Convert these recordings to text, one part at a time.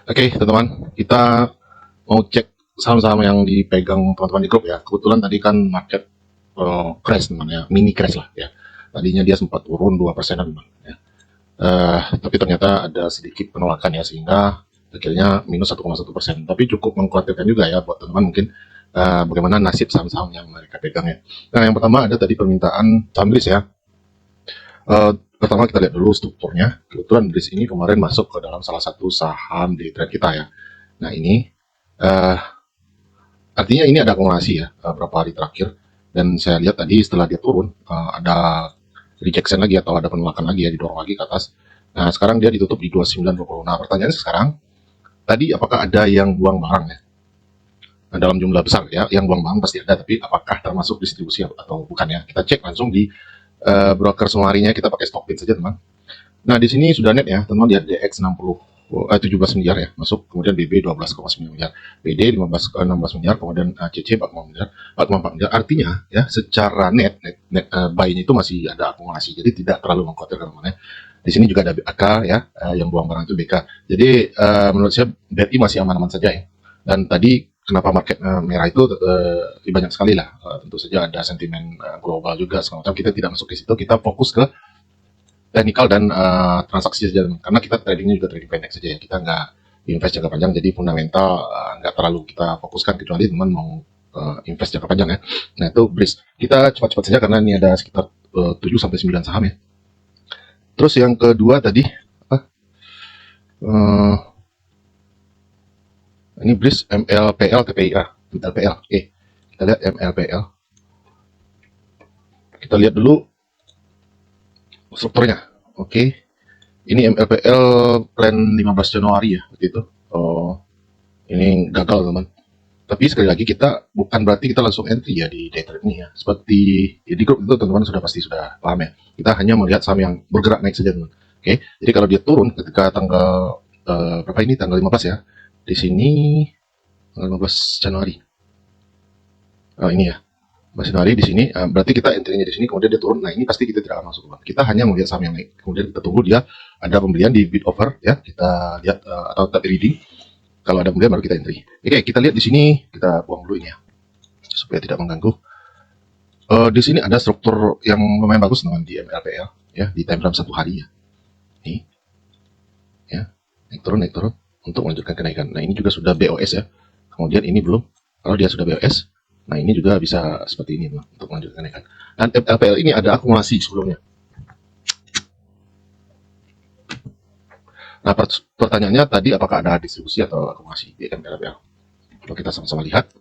Oke, teman-teman, kita mau cek saham-saham yang dipegang teman-teman di grup ya. Kebetulan tadi kan market crash namanya, mini crash lah ya. Tadinya dia sempat turun 2%-an teman ya. Tapi ternyata ada sedikit penolakan ya, sehingga akhirnya minus 1,1%. Tapi cukup mengkhawatirkan juga ya buat teman-teman mungkin bagaimana nasib saham-saham yang mereka pegang ya. Nah, yang pertama ada tadi permintaan saham list ya. Pertama kita lihat dulu strukturnya. Kebetulan BRIS ini kemarin masuk ke dalam salah satu saham di trade kita ya. Nah ini artinya ini ada akumulasi ya beberapa hari terakhir. Dan saya lihat tadi setelah dia turun ada rejection lagi atau ada penolakan lagi ya, didorong lagi ke atas. Nah sekarang dia ditutup di 2920. Nah pertanyaannya sekarang, tadi apakah ada yang buang barang ya? Nah, dalam jumlah besar ya, yang buang barang pasti ada, tapi apakah termasuk distribusi atau bukan ya? Kita cek langsung di broker summary-nya, kita pakai Stockbit saja teman. Nah, di sini sudah net ya, teman-teman lihat DX 17 miliar ya, masuk, kemudian BB 12,9 miliar, BD 16 miliar, kemudian CC 45 miliar, 44 miliar. Artinya ya, secara net buy-nya itu masih ada akumulasi, jadi tidak terlalu mengkhawatirkan teman ya. Di sini juga ada BK ya, yang buang barang itu BK. Jadi menurut saya BRI masih aman-aman saja ya. Dan tadi kenapa market merah itu banyak sekali lah, tentu saja ada sentimen global juga segala macam. Kita tidak masuk ke situ, kita fokus ke teknikal dan transaksi saja, karena kita tradingnya juga trading pendek saja ya, kita nggak invest jangka panjang, jadi fundamental nggak terlalu kita fokuskan, kecuali teman mau invest jangka panjang ya. Nah itu BRIS, kita cepat-cepat saja karena ini ada sekitar 7-9 saham ya. Terus yang kedua tadi apa? Ini BRIS MLPL TPIA. MLPL, oke. Kita lihat MLPL. Kita lihat dulu strukturnya. Oke. Ini MLPL plan 15 Januari ya, seperti itu. Oh, ini gagal teman. Tapi sekali lagi kita bukan berarti kita langsung entry ya di day trade ini ya. Seperti ya, di grup itu teman-teman sudah pasti sudah paham ya. Kita hanya melihat saham yang bergerak naik saja teman. Oke. Jadi kalau dia turun ketika tanggal berapa ini, tanggal 15 ya. Di sini 15 Januari. Ini ya. 15 Januari di sini, berarti kita entry-nya di sini, kemudian dia turun. Nah, ini pasti kita tidak akan masuk. Kita hanya melihat saham yang naik. Kemudian kita tunggu dia ada pembelian di bid offer ya. Kita lihat atau tetap reading. Kalau ada pembelian baru kita entry. Oke, kita lihat di sini, kita buang dulu ini ya, supaya tidak mengganggu. Di sini ada struktur yang lumayan bagus teman di MLPL ya, di time frame 1 hari ya. Nih. Ya, naik turun untuk melanjutkan kenaikan. Nah, ini juga sudah BOS ya. Kemudian ini belum. Kalau dia sudah BOS, nah ini juga bisa seperti ini teman, untuk melanjutkan kenaikan. Dan MLPL ini ada akumulasi sebelumnya. Nah, pertanyaannya tadi apakah ada distribusi atau akumulasi di MLPL? Kalau kita sama-sama lihat,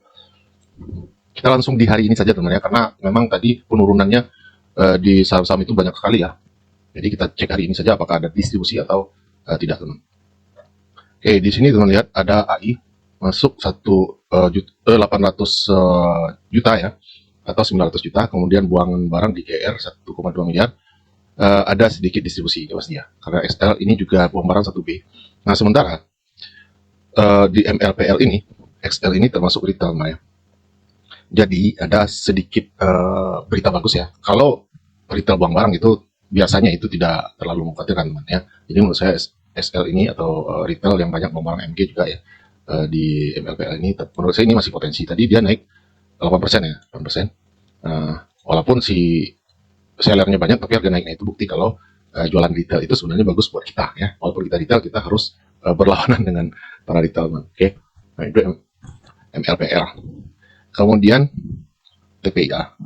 kita langsung di hari ini saja teman ya, karena memang tadi penurunannya di saham-saham itu banyak sekali ya. Jadi kita cek hari ini saja apakah ada distribusi atau tidak teman. Oke, di sini teman lihat ada AI masuk 800 juta ya, atau 900 juta, kemudian buangan barang di GR 1,2 miliar. Ada sedikit distribusi pasti ya, karena XL ini juga buang barang 1B. Nah sementara di MLPL ini, XL ini termasuk retail ya. Jadi ada sedikit berita bagus ya, kalau retail buang barang itu biasanya itu tidak terlalu mengkhawatirkan teman ya. Jadi menurut saya XL ini atau retail yang banyak buang barang MG juga ya, di MLPL ini menurut saya ini masih potensi. Tadi dia naik 8% ya, 8%. Walaupun si sellernya banyak tapi harga naiknya, itu bukti kalau jualan retail itu sebenarnya bagus buat kita ya. Walaupun kita retail, kita harus berlawanan dengan para retail. Oke. Nah, itu MLPL. Kemudian TPIA.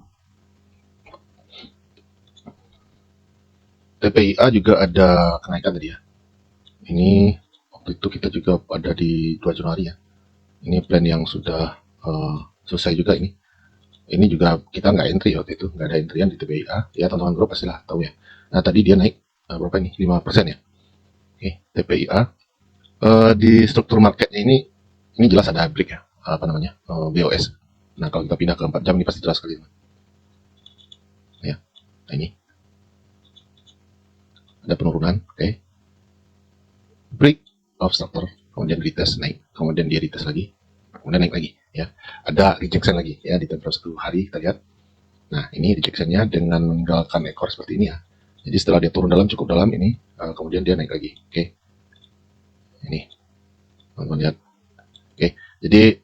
TPIA juga ada kenaikan tadi ya. Ini waktu itu kita juga ada di 2 Januari ya. Ini plan yang sudah selesai juga ini. Ini juga kita nggak entry waktu itu, nggak ada entryan di TPIA ya, teman-teman grup pastilah tahu ya. Nah tadi dia naik berapa ini, 5% ya. Oke, TPIA di struktur marketnya ini jelas ada break ya, apa namanya, BOS. Nah kalau kita pindah ke 4 jam ini pasti jelas sekali ya. Nah ini ada penurunan, oke. Break of structure, kemudian retest naik, kemudian dia retest lagi, kemudian naik lagi ya. Ada rejection lagi ya di tempo 10 hari kita lihat. Nah ini rejectionnya dengan meninggalkan ekor seperti ini ya. Jadi setelah dia turun dalam, cukup dalam ini, kemudian dia naik lagi. Oke. Ini teman-teman lihat. Oke, jadi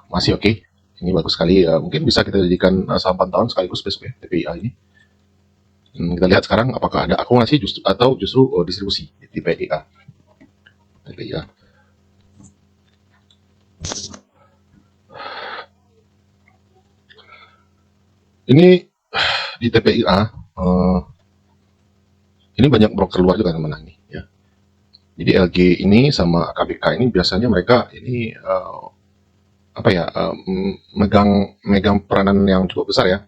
masih oke. Ini bagus sekali. Mungkin bisa kita jadikan saham pantauan sekaligus besok ya, TPIA ini. Kita lihat sekarang apakah ada akumulasi atau justru distribusi di TPIA. TPIA. Ini di TPIA, ini banyak broker luar juga teman-teman ini ya. Jadi LG ini sama KBK ini biasanya mereka ini megang peranan yang cukup besar ya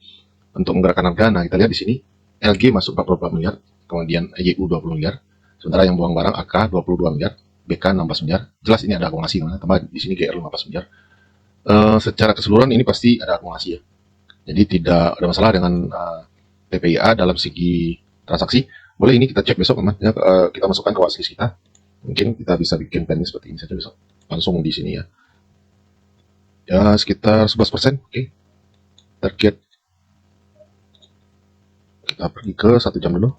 untuk menggerakkan harga. Nah, kita lihat di sini LG masuk 44 miliar, kemudian YU 20 miliar, sementara yang buang barang AK 22 miliar, BK 16 miliar. Jelas ini ada akumulasi, tambah di sini GR 15 miliar. Secara keseluruhan ini pasti ada akumulasi ya. Jadi tidak ada masalah dengan TPIA dalam segi transaksi. Boleh ini kita cek besok teman ya, kita masukkan ke watchlist kita. Mungkin kita bisa bikin planning seperti ini saja besok. Langsung di sini ya. Ya sekitar 11%. Oke. Target kita pergi ke 1 jam dulu.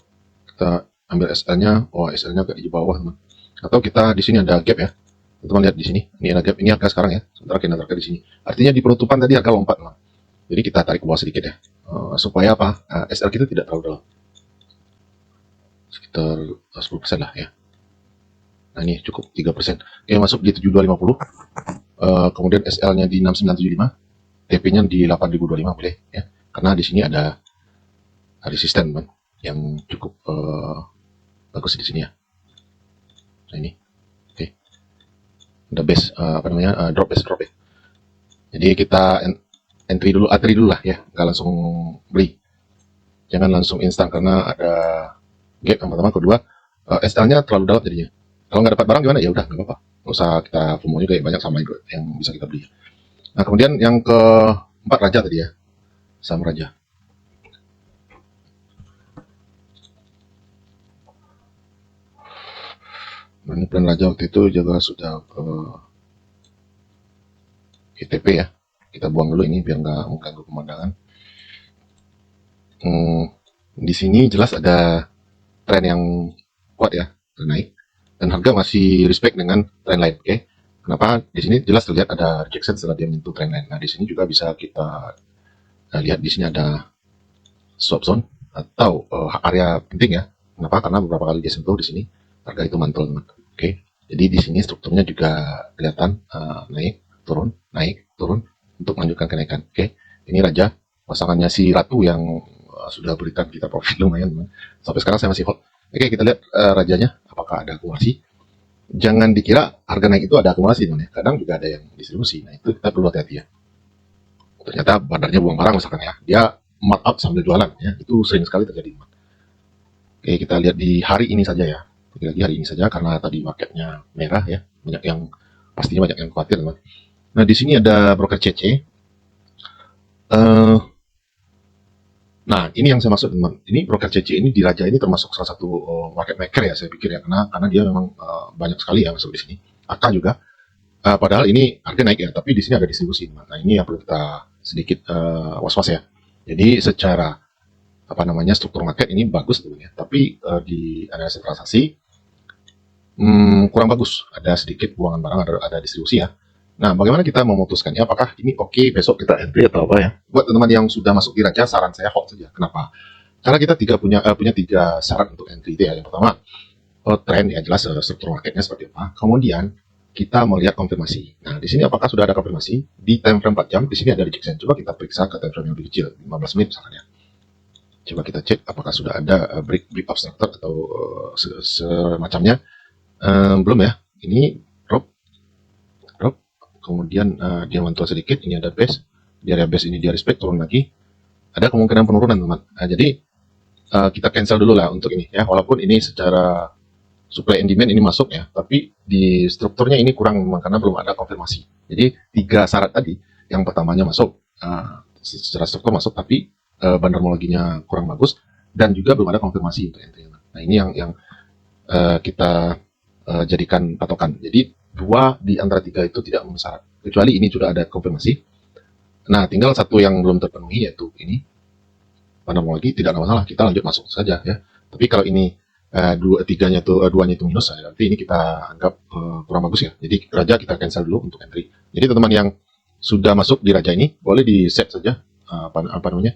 Kita ambil SL-nya. Oh, SL-nya agak di bawah teman. Atau kita di sini ada gap ya. Teman lihat di sini. Ini ada gap. Ini harga sekarang ya. Sementara candle harga di sini. Artinya di penutupan tadi harga lompat teman. Jadi kita tarik ke bawah sedikit ya, supaya apa? SL kita tidak terlalu dalam, sekitar 10% lah ya. Nah ini cukup 3%. Oke, masuk di 7250. Kemudian SL-nya di 6975, TP-nya di 8025 boleh ya. Karena di sini ada resisten kan, yang cukup bagus di sini ya. Nah ini, oke, ada base drop ya. Jadi kita entry dulu lah ya, nggak langsung beli, jangan langsung instan karena ada gap yang pertama. Kedua, SL-nya terlalu dalam jadinya. Kalau nggak dapat barang gimana ya udah nggak apa-apa, nggak usah kita FOMO juga, banyak sama yang bisa kita beli. Nah kemudian yang keempat Raja tadi ya, saham Raja. Nah, ini plan Raja waktu itu juga sudah ITP ya. Kita buang dulu ini biar nggak mengganggu pemandangan. Di sini jelas ada tren yang kuat ya, tren naik, dan harga masih respect dengan tren lain. Oke, kenapa? Di sini jelas terlihat ada rejection setelah dia menyentuh tren lain. Nah di sini juga bisa kita lihat di sini ada swap zone atau area penting ya. Kenapa? Karena beberapa kali dia sentuh di sini harga itu mantul teman. Oke, jadi di sini strukturnya juga kelihatan naik turun untuk melanjutkan kenaikan. Oke, ini Raja, pasangannya si Ratu yang sudah berikan kita profit lumayan teman. Sampai sekarang saya masih hold. Oke, kita lihat Rajanya apakah ada akumulasi. Jangan dikira harga naik itu ada akumulasi teman ya. Kadang juga ada yang distribusi. Nah itu kita perlu hati-hati ya. Ternyata bandarnya buang barang misalkan ya, dia markup sambil jualan ya. Itu sering sekali terjadi teman. Oke, kita lihat di hari ini saja ya. Lagi hari ini saja karena tadi marketnya merah ya. Pastinya banyak yang khawatir teman. Nah di sini ada broker CC. Nah ini yang saya maksud teman. Ini broker CC ini di Raja ini termasuk salah satu market maker ya saya pikir ya, karena dia memang banyak sekali ya masuk di sini. AK juga. Padahal ini harga naik ya, tapi di sini ada distribusi teman. Nah ini yang perlu kita sedikit was-was ya. Jadi secara struktur market ini bagus teman ya, tapi di analisa transaksi kurang bagus. Ada sedikit buangan barang, ada distribusi ya. Nah, bagaimana kita memutuskannya? Apakah ini oke, besok kita entry atau apa ya? Buat teman-teman yang sudah masuk di Raja, saran saya hold saja. Kenapa? Karena kita punya 3 syarat untuk entry itu ya. Yang pertama, tren ya jelas struktur marketnya seperti apa. Kemudian kita melihat konfirmasi. Nah, di sini apakah sudah ada konfirmasi di time frame 4 jam? Di sini ada rejection. Coba kita periksa ke time frame yang lebih kecil, 15 menit misalnya. Coba kita cek apakah sudah ada break up structure atau semacamnya. Belum ya. Ini drop, kemudian dia mantul sedikit. Ini ada base, di area base ini dia respect, turun lagi. Ada kemungkinan penurunan teman. Nah, jadi kita cancel dulu lah untuk ini ya. Walaupun ini secara supply and demand ini masuk ya, tapi di strukturnya ini kurang memang karena belum ada konfirmasi. Jadi 3 syarat tadi, yang pertamanya masuk secara struktur masuk, tapi bandarmologinya kurang bagus dan juga belum ada konfirmasi untuk entry. Nah ini yang kita jadikan patokan. Jadi 2 di antara 3 itu tidak memenuhi syarat, kecuali ini sudah ada konfirmasi. Nah tinggal 1 yang belum terpenuhi, yaitu ini bandarmologi. Tidak ada masalah, kita lanjut masuk saja ya. Tapi kalau ini duanya itu minus, berarti ini kita anggap kurang bagus ya. Jadi raja kita cancel dulu untuk entry. Jadi teman-teman yang sudah masuk di raja ini boleh di set saja apa namanya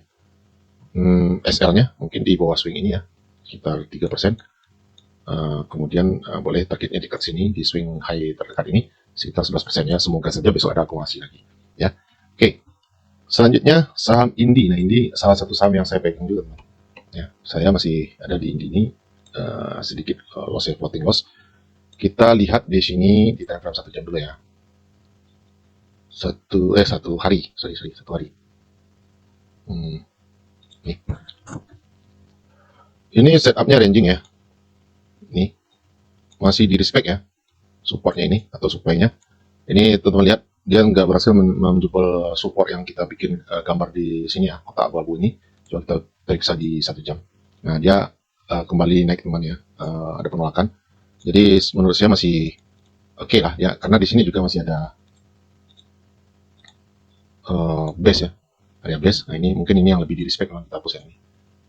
SL-nya mungkin di bawah swing ini ya, sekitar 3%. Kemudian boleh targetnya dekat sini di swing high terdekat ini sekitar 11% ya. Semoga saja besok ada akumulasi lagi ya. Oke. Selanjutnya saham Indi. Nah, ini salah satu saham yang saya pegang juga, teman. Ya, saya masih ada di Indi ini sedikit loss ya, floating loss. Kita lihat di sini di time frame 1 jam dulu ya. Satu hari. Nih. Ini setupnya ranging ya. Ini masih di respect ya, supportnya ini atau supply-nya. Ini teman-teman lihat dia nggak berhasil menjebol support yang kita bikin gambar di sini ya, kotak abu-abu ini. Coba kita periksa di 1 jam. Nah, dia kembali naik teman ya, ada penolakan. Jadi menurut saya masih oke lah ya, karena di sini juga masih ada base ya, area base. Nah, ini mungkin ini yang lebih di respect, kita hapus ya.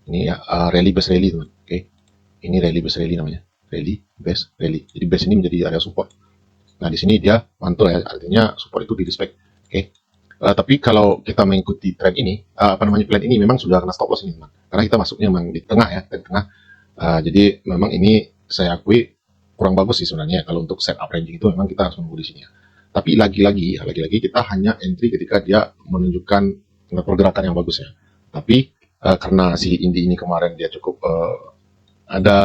Ini ya rally base rally teman. Oke. Ini rally base rally namanya. Rally base rally. Jadi base ini menjadi area support. Nah, di sini dia mantul ya, artinya support itu di respect. Oke. Tapi kalau kita mengikuti tren ini, plan ini memang sudah kena stop loss ini teman. Karena kita masuknya memang di tengah ya, di tengah. Jadi memang ini saya akui kurang bagus sih sebenarnya. Kalau untuk setup ranging itu memang kita harus menunggu di sini ya. Tapi lagi-lagi kita hanya entry ketika dia menunjukkan pergerakan yang bagus ya. Tapi karena si Indi ini kemarin dia cukup ada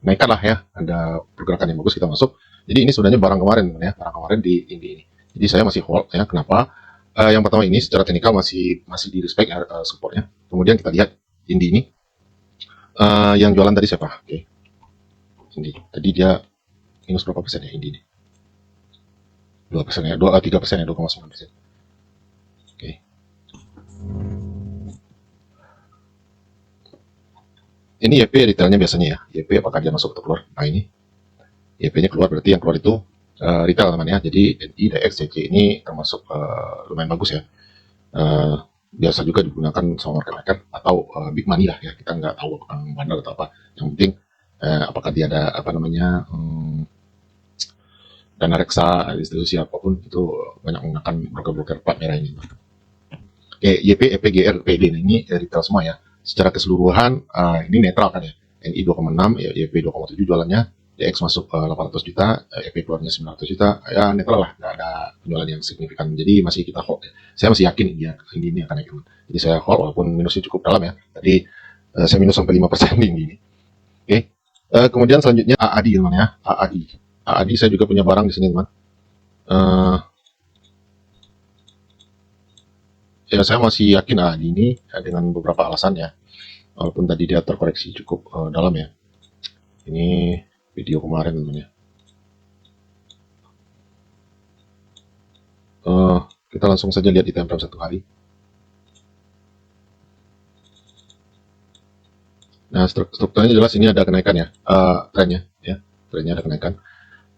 naikkan lah ya, ada pergerakan yang bagus, kita masuk. Jadi ini sebenarnya barang kemarin ya, barang kemarin di Indi ini. Jadi saya masih hold ya. Kenapa? Yang pertama ini secara teknikal masih di respect supportnya. Kemudian kita lihat Indi ini. Yang jualan tadi siapa? Oke. Indi. Tadi dia minus berapa persen ya Indi ini? 2% ya, 3% ya, 2,9%. Oke. Ini YP retailnya biasanya ya. YP apakah dia masuk atau keluar? Nah, ini YP-nya keluar, berarti yang keluar itu retail namanya. Jadi NI, DX, CC ini termasuk lumayan bagus ya. Biasa juga digunakan sama market maker atau big money lah ya. Kita nggak tahu apakah bandar atau apa. Yang penting apakah dia ada apa namanya dana reksa, institusi apapun itu banyak menggunakan broker-broker plat merah ini. YP, EP, GR, PD ini retail semua ya. Secara keseluruhan ini netral kan ya. NI 2,6, YP 2,7 jualannya, DX masuk 800 juta, EP keluarnya 900 juta, ya netral lah, nggak ada penjualan yang signifikan. Jadi masih kita hold ya. Saya masih yakin ini akan naik. Jadi saya hold walaupun minusnya cukup dalam ya. Tadi saya minus sampai 5% di ini. Oke. Kemudian selanjutnya AAD teman ya. AAD saya juga punya barang di sini teman. Ya saya masih yakin AAD ini dengan beberapa alasan ya. Walaupun tadi dia terkoreksi cukup dalam ya. Ini video kemarin teman ya. Kita langsung saja lihat di time frame 1 hari. Nah, strukturnya jelas ini ada kenaikan ya, trennya ada kenaikan.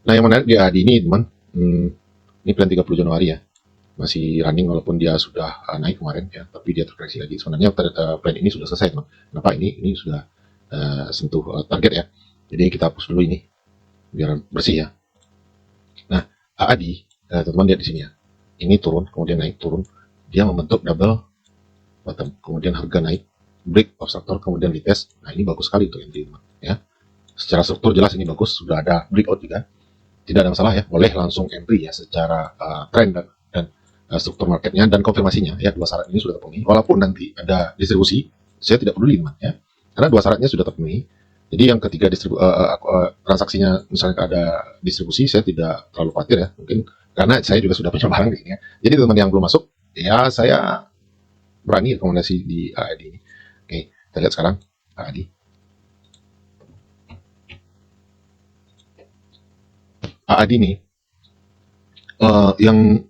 Nah, yang menarik di AAD ini teman, ini plan 30 Januari ya, masih running walaupun dia sudah naik kemarin ya, tapi dia terkoreksi lagi. Sebenarnya plan ini sudah selesai teman. Kenapa ini sudah sentuh target ya. Jadi kita hapus dulu ini biar bersih ya. Nah, AAD teman-teman lihat di sini ya. Ini turun, kemudian naik, turun. Dia membentuk double bottom, kemudian harga naik, break of structure, kemudian retest. Nah, ini bagus sekali untuk entry teman ya. Secara struktur jelas ini bagus, sudah ada breakout juga. Tidak ada masalah ya, boleh langsung entry ya secara trend dan struktur marketnya dan konfirmasinya ya. Dua syarat ini sudah terpenuhi. Walaupun nanti ada distribusi, saya tidak peduli teman ya. Karena dua syaratnya sudah terpenuhi. Jadi yang ketiga transaksinya misalnya ada distribusi, saya tidak terlalu khawatir ya. Mungkin karena saya juga sudah punya barang di sini ya. Jadi teman yang belum masuk, ya saya berani rekomendasi di AAD ini. Oke, kita lihat sekarang AAD. AAD ini yang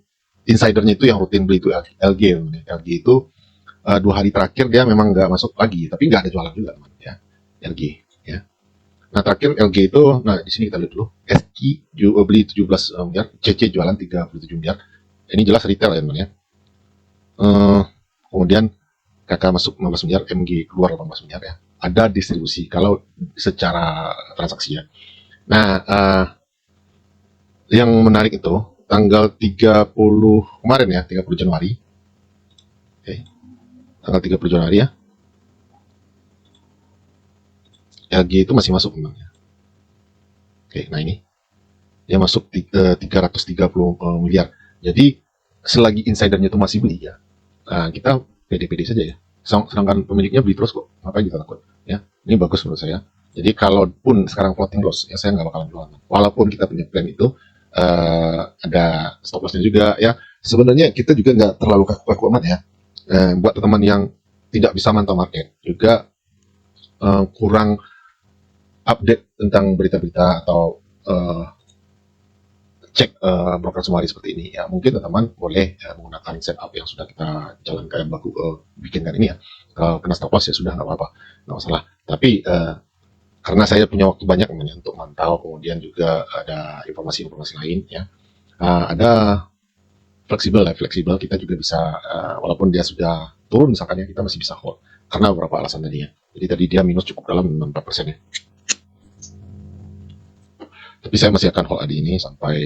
insidernya itu yang rutin beli itu LG. LG itu 2 hari terakhir dia memang nggak masuk lagi, tapi nggak ada jualan juga teman ya. LG ya. Nah, terakhir LG itu, nah di sini kita lihat dulu. SQ beli 17 miliar, CC jualan 37 miliar. Ini jelas retail ya teman ya. Kemudian KK masuk 15 miliar, MG keluar 18 miliar ya. ada distribusi kalau secara transaksi ya. Nah, yang menarik itu tanggal 30 kemarin ya, 30 Januari. Oke. Tanggal 30 Januari ya. LG itu masih masuk memang ya. Oke, nah ini dia masuk 330 miliar. Jadi selagi insidernya itu masih beli ya, kita pede-pede saja ya. Sedangkan pemiliknya beli terus kok, ngapain kita takut? Ya, ini bagus menurut saya. Jadi kalaupun sekarang floating loss, ya saya nggak bakalan jual. Walaupun kita punya plan itu ada stop lossnya juga ya. Sebenarnya kita juga nggak terlalu kaku-kaku amat ya. Buat teman-teman yang tidak bisa mantau market juga kurang update tentang berita-berita atau cek broker sumari seperti ini ya, mungkin teman-teman boleh menggunakan setup yang sudah kita jalankan yang baku bikinkan ini ya. Kalau kena stop loss ya sudah, nggak apa-apa, nggak masalah. Tapi karena saya punya waktu banyak namanya untuk mantau, kemudian juga ada informasi-informasi lain ya, ada fleksibel kita juga bisa walaupun dia sudah turun misalkan ya, kita masih bisa hold karena beberapa alasan tadi ya. Jadi tadi dia minus cukup dalam 4% ya. Tapi saya masih akan hold ADI ini sampai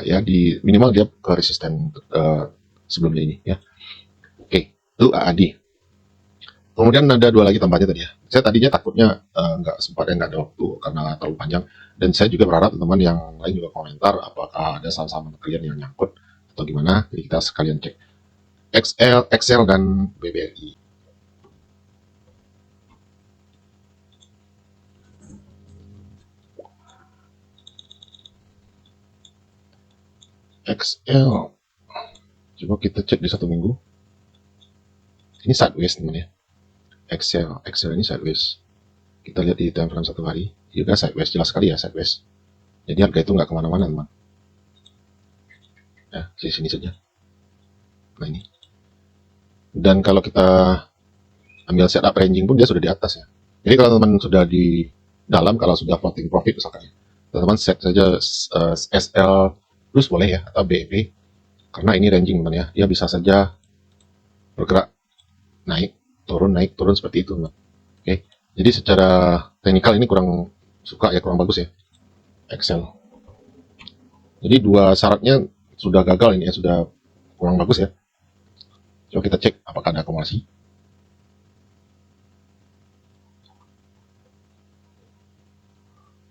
ya di minimal dia ke resisten sebelumnya ini ya. Oke, itu ADI. Kemudian ada dua lagi tambahnya tadi ya. Saya tadinya takutnya nggak sempat dan nggak ada waktu karena terlalu panjang. Dan saya juga berharap teman-teman yang lain juga komentar apakah ada saham-saham kalian yang nyangkut atau gimana. Jadi kita sekalian cek XL dan BBRI. XL, coba kita cek di 1 minggu. Ini sideways teman ya. XL ini sideways. Kita lihat di time frame 1 hari juga sideways, jelas sekali ya sideways. Jadi harga itu nggak kemana-mana teman ya, di sini saja. Nah ini, dan kalau kita ambil setup ranging pun dia sudah di atas ya. Jadi kalau teman sudah di dalam, kalau sudah floating profit misalkan ya, teman-teman set saja SL plus boleh ya, atau BEP, karena ini ranging teman ya, dia bisa saja bergerak naik turun seperti itu teman. Oke, jadi secara teknikal ini kurang suka ya, kurang bagus ya Excel. Jadi dua syaratnya sudah gagal ini ya, sudah kurang bagus ya. Coba kita cek apakah ada akumulasi.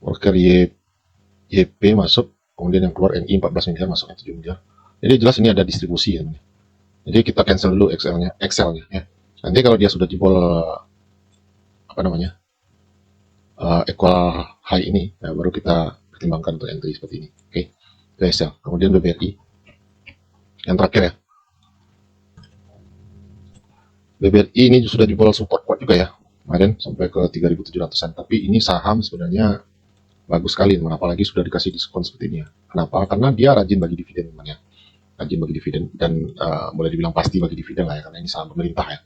Worker YP masuk, kemudian yang keluar NI 14 miliar, masuknya 7 miliar. Jadi jelas ini ada distribusi ya. Jadi kita cancel dulu Excelnya ya. Nanti kalau dia sudah jebol apa namanya equal high ini, ya, baru kita pertimbangkan untuk entry seperti ini. Oke, ke Excel. Kemudian BBRI yang terakhir ya. BBRI ini sudah jebol support kuat juga ya kemarin sampai ke 3.700an. Tapi ini saham sebenarnya bagus sekali teman, apalagi sudah dikasih diskon seperti ini ya. Kenapa? Karena dia rajin bagi dividen teman ya. Rajin bagi dividen dan boleh dibilang pasti bagi dividen lah ya, karena ini saham pemerintah ya.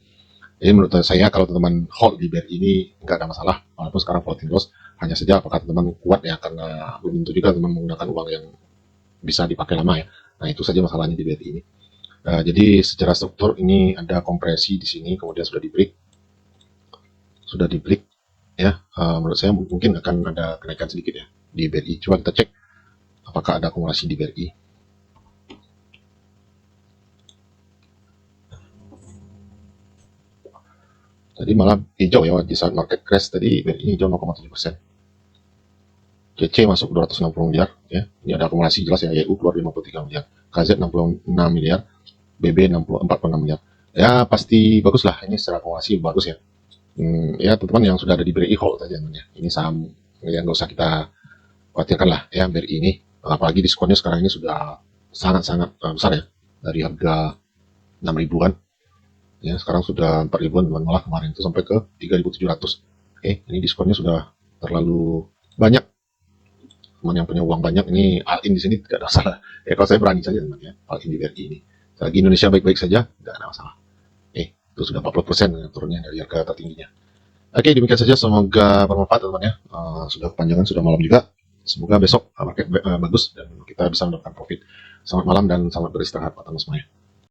Jadi menurut saya kalau teman-teman hold di BRI ini nggak ada masalah, walaupun sekarang floating loss. Hanya saja apakah teman-teman kuat ya, karena belum tentu juga teman menggunakan uang yang bisa dipakai lama ya. Nah itu saja masalahnya di BRI ini. Jadi secara struktur ini ada kompresi di sini, kemudian sudah di break ya. Menurut saya mungkin akan ada kenaikan sedikit ya di BRI. Coba kita cek apakah ada akumulasi di BRI. Tadi malah hijau ya, di saat market crash tadi BRI hijau 0,7%. CC masuk 260 miliar ya. Ini ada akumulasi jelas ya. YU keluar 53 miliar, KZ 66 miliar, BB 46 miliar. Ya pasti bagus lah, ini secara akumulasi bagus ya. Ya teman-teman yang sudah ada di BRI hold saja ya. Ini saham yang nggak usah kita khawatirkan lah ya BRI ini. Apalagi diskonnya sekarang ini sudah sangat-sangat besar ya, dari harga 6 ribuan ya, sekarang sudah 4 ribuan, malah kemarin itu sampai ke 3.700. Oke, ini diskonnya sudah terlalu banyak. Teman yang punya uang banyak ini all in di sini tidak ada masalah ya. Kalau saya berani saja teman ya, all in di BRI ini. Selagi Indonesia baik-baik saja, tidak ada masalah. Itu sudah 40% turunnya dari harga tertingginya. Oke, demikian saja, semoga bermanfaat teman ya. Sudah kepanjangan, sudah malam juga. Semoga besok market bagus dan kita bisa mendapatkan profit. Selamat malam dan selamat beristirahat teman-teman semuanya.